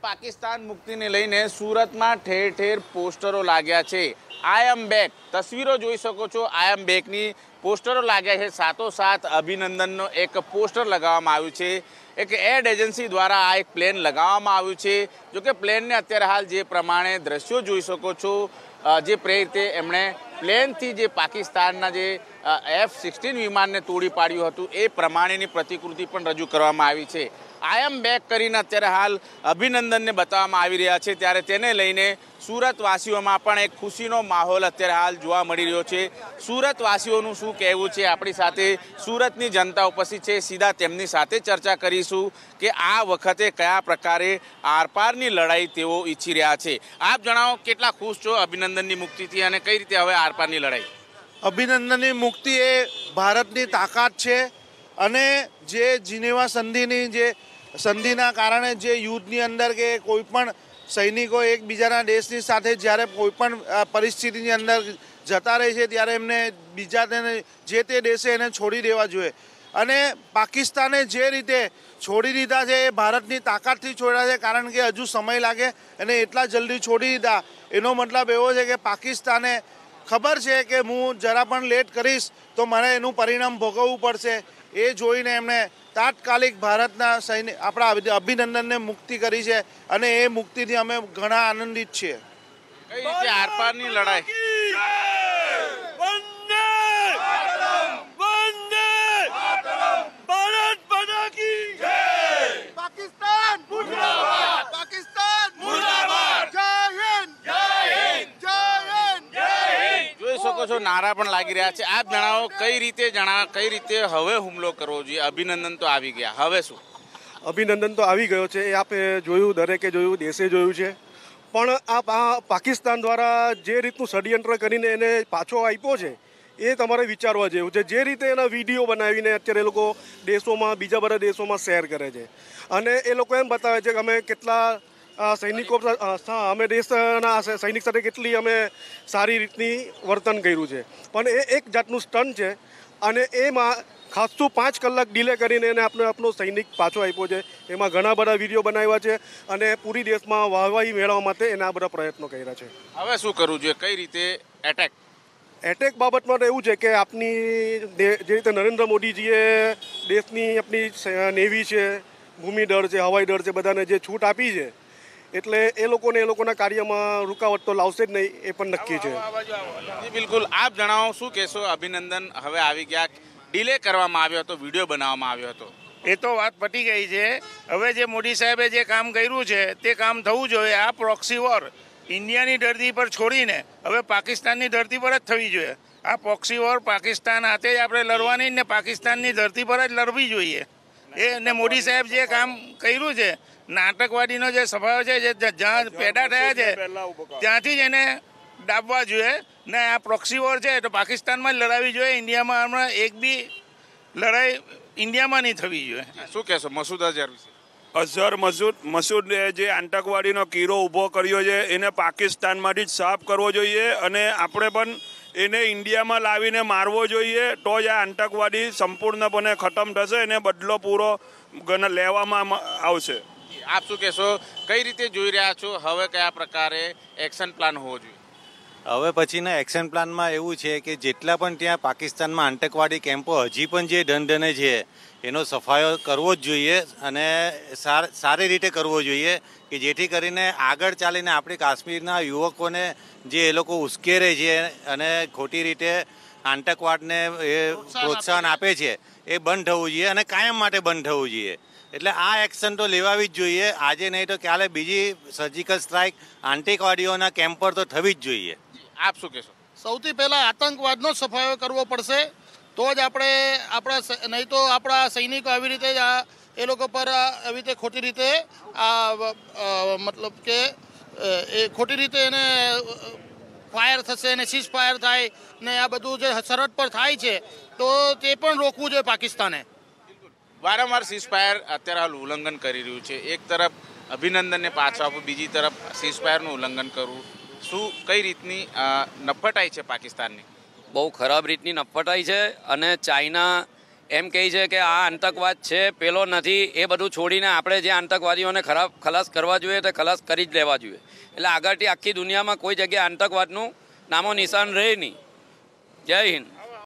પાકિસ્તાન મુક્તિને લઈને સુરતમાં ઠેર ઠેર પોસ્ટરો લાગ્યા છે। આઈ એમ બેક તસવીરો જોઈ શકો છો। આઈ એમ બેકની પોસ્ટરો લાગ્યા છે। સાથોસાથ અભિનંદનનો એક પોસ્ટર લગાવવામાં આવ્યું છે। એક એડ એજન્સી દ્વારા આ એક પ્લેન લગાવવામાં આવ્યું છે। જો કે પ્લેનને અત્યારે હાલ જે પ્રમાણે દ્રશ્યો જોઈ શકો છો, જે રીતે એમણે પ્લેનથી જે પાકિસ્તાનના જે F-16 વિમાનને તોડી પાડ્યું હતું એ પ્રમાણેની પ્રતિકૃતિ પણ રજૂ કરવામાં આવી છે। આઈ એમ બેક કરીને અત્યારે હાલ અભિનંદનને બતાવવામાં આવી રહ્યા છે, ત્યારે તેને લઈને સુરતવાસીઓમાં પણ એક ખુશીનો માહોલ અત્યારે હાલ જોવા મળી રહ્યો છે। સુરતવાસીઓનું શું કહેવું છે, આપણી સાથે સુરતની જનતા ઉપસ્થિત છે, સીધા તેમની સાથે ચર્ચા કરીશું કે આ વખતે કયા પ્રકારે આરપારની લડાઈ તેઓ ઈચ્છી રહ્યા છે। આપ જણાવો, કેટલા ખુશ છો અભિનંદનની મુક્તિથી અને કઈ રીતે હવે આરપારની લડાઈ? અભિનંદનની મુક્તિ એ ભારતની તાકાત છે અને જે જીનેવા સંધિની જે સંધિના કારણે જે યુદ્ધની અંદર કે કોઈ પણ સૈનિકો એકબીજાના દેશની સાથે જ્યારે કોઈ પણ પરિસ્થિતિની અંદર જતા રહે છે ત્યારે એમને બીજા જે તે દેશે એને છોડી દેવા જોઈએ અને પાકિસ્તાને જે રીતે છોડી દીધા છે એ ભારતની તાકાતથી છોડ્યા છે, કારણ કે હજુ સમય લાગે અને એટલા જલ્દી છોડી દીધા એનો મતલબ એવો છે કે પાકિસ્તાને ખબર છે કે હું જરા પણ લેટ કરીશ તો મને એનું પરિણામ ભોગવવું પડશે। એ જોઈને એમણે તાત્કાલિક ભારતના સૈનિક આપણા અભિનંદનને મુક્તિ કરી છે અને એ મુક્તિથી અમે ઘણા આનંદિત છીએ। કઈ રીતે આરપારની લડાઈ? નારા પણ લાગી રહ્યા છે। આપ જણાવો, કઈ રીતે હવે હુમલો કરવો જોઈએ? અભિનંદન તો આવી ગયા, હવે શું? અભિનંદન તો આવી ગયો છે, એ આપે જોયું, દરેકે જોયું, દેશે જોયું છે, પણ આ પાકિસ્તાન દ્વારા જે રીતનું ષડયંત્ર કરીને એને પાછો આપ્યો છે એ તમારે વિચારવા જેવું છે। જે રીતે એના વિડીયો બનાવીને અત્યારે એ લોકો દેશોમાં, બીજા બધા દેશોમાં શેર કરે છે અને એ લોકો એમ બતાવે છે કે અમે કેટલા સૈનિકો, અમે દેશના સૈનિક સાથે કેટલી અમે સારી રીતની વર્તન કર્યું છે, પણ એ એક જાતનું સ્ટન્ટ છે અને એમાં ખાસું 5 કલાક ડિલે કરીને એને આપણો સૈનિક પાછો આપ્યો છે। એમાં ઘણા બધા વિડીયો બનાવ્યા છે અને પૂરી દેશમાં વાહવાહી મેળવવા માટે એના બધા પ્રયત્નો કર્યા છે। હવે શું કરવું જોઈએ? કઈ રીતે એટેક બાબત માટે એવું છે કે આપની જે રીતે નરેન્દ્ર મોદીજીએ દેશની આપણી નેવી છે, ભૂમિ દળ છે, હવાઈ દળ છે, બધાને જે છૂટ આપી છે એટલે એ લોકોના કાર્યમાં રૂકાવટ તો લાવશે જ નહીં, એ પણ નક્કી છે। બિલકુલ, આપ જણાવો, શું કહેશો? અભિનંદન હવે આવી ગયા, ડિલે કરવામાં આવ્યો હતો, વિડીયો બનાવવામાં આવ્યો હતો, એ તો વાત પતી ગઈ છે। હવે જે મોદી સાહેબે જે કામ કર્યું છે તે કામ થવું જોઈએ। આ પ્રોક્સી વોર ઇન્ડિયાની ધરતી પર છોડીને હવે પાકિસ્તાનની ધરતી પર જ થવી જોઈએ। આ પ્રોક્સી વોર પાકિસ્તાન હાથે જ આપણે લડવાની ને પાકિસ્તાનની ધરતી પર જ લડવી જોઈએ। એ ને મોદી સાહેબ જે કામ કર્યું છે, નાટકવાદીનો જે સ્વભાવ છે, જે જ્યાં પેદા થયા છે ત્યાંથી જ એને ડાબવા જોઈએ ને આ પ્રોક્સી વોર છે તો પાકિસ્તાનમાં જ લડાવી જોઈએ। ઇન્ડિયામાં હમણાં એક બી લડાઈ ઇન્ડિયામાં નહીં થવી જોઈએ। શું કહેશો મસૂદ અઝહર વિશે? અઝહર મસૂદ જે આતંકવાદીનો કીરો ઊભો કર્યો છે એને પાકિસ્તાનમાંથી જ સાફ કરવો જોઈએ અને આપણે પણ એને ઇન્ડિયામાં લાવીને મારવો જોઈએ, તો જ આ આતંકવાદી સંપૂર્ણપણે ખતમ થશે, એને બદલો પૂરો લેવામાં આવશે। આપ શું કહેશો? કઈ રીતે જોઈ રહ્યા છો? હવે કયા પ્રકારે એક્શન પ્લાન હોવો જોઈએ? હવે પછીના એક્શન પ્લાનમાં એવું છે કે જેટલા પણ ત્યાં પાકિસ્તાનમાં આતંકવાદી કેમ્પો હજી પણ જે ઢંઢને છે એનો સફાયો કરવો જ જોઈએ અને સારી રીતે કરવો જોઈએ કે જેથી કરીને આગળ ચાલીને આપણી કાશ્મીરના યુવકોને જે એ લોકો ઉશ્કેરે છે અને ખોટી રીતે આતંકવાદને એ પ્રોત્સાહન આપે છે એ બંધ થવું જોઈએ અને કાયમ માટે બંધ થવું જોઈએ। એટલે આ એક્શન તો લેવાવી જ જોઈએ, આજે નહીં તો કાલે બીજી સર્જિકલ સ્ટ્રાઇક આતંકવાદીઓના કેમ્પ પર તો થવી જ જોઈએ। આપ શું કહેશો? સૌથી પહેલાં આતંકવાદનો સફાયો કરવો પડશે, તો જ આપણે નહીં તો આપણા સૈનિકો આવી રીતે એ લોકો પર આવી રીતે ખોટી રીતે મતલબ કે એ ખોટી રીતે એને ફાયર થશે ને સીઝ ફાયર થાય ને આ બધું જે સરહદ પર થાય છે તો તે પણ રોકવું જોઈએ પાકિસ્તાને। વારંવાર સીઝ ફાયર અત્યારે હાલ ઉલ્લંઘન કરી રહ્યું છે, એક તરફ અભિનંદનને પાછો આપવું, બીજી તરફ સીઝ ફાયરનું ઉલ્લંઘન કરવું, શું કઈ રીતની નફટાઈ છે પાકિસ્તાનની? બહુ ખરાબ રીતની નફટાઈ છે અને ચાઇના એમ કહે છે કે આ આતંકવાદ છે પેલો નથી, એ બધું છોડીને આપણે જે આતંકવાદીઓને ખલાસ કરવા જોઈએ તે ખલાસ કરી જ લેવા જોઈએ. એટલે આગળથી આખી દુનિયામાં કોઈ જગ્યાએ આતંકવાદનું નામો નિશાન રહે નહીં. જય હિન્દ.